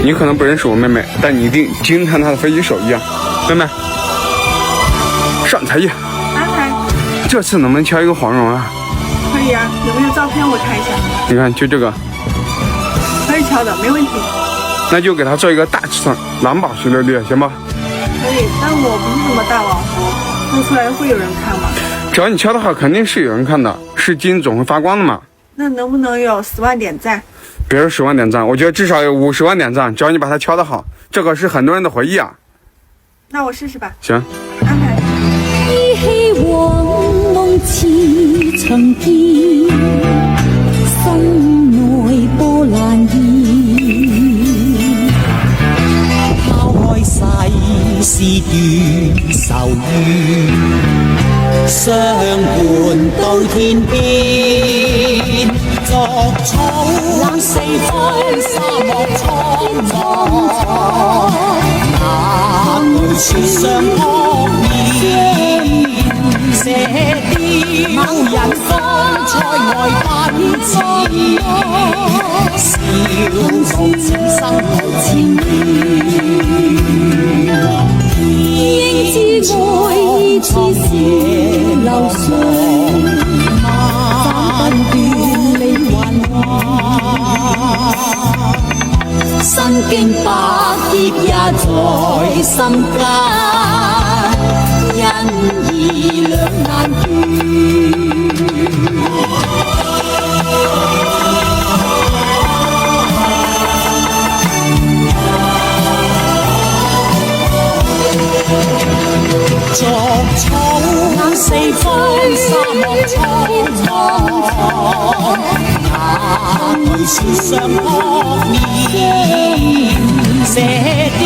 你可能不认识我妹妹，但你一定惊叹她的飞机手艺啊！妹妹，上才艺。安排。这次能不能敲一个黄蓉啊？可以啊，有没有照片我看一下？你看，就这个。可以敲的，没问题。那就给她做一个大尺寸蓝宝石琉璃，行吧？可以，但我不是什么大网红，做出来会有人看吗？只要你敲得好，肯定是有人看的。是金总会发光的嘛？那能不能有10万点赞？别说10万点赞，我觉得至少有50万点赞。只要你把它敲得好，这可是很多人的回忆啊。那我试试吧。行。安排。依稀往夢似曾見，心內波瀾現。拋開世事斷愁怨，相伴到天邊。作草冷四方，沙漠蒼茫，那句說相撲面，射雕人方塞外奔馳，笑傲此生前應知愛意似是流水，斬不斷理還幻，身經百劫也在心間，因義兩難斷。作草冷四方，沙漠蒼茫，那句說相撲面，射雕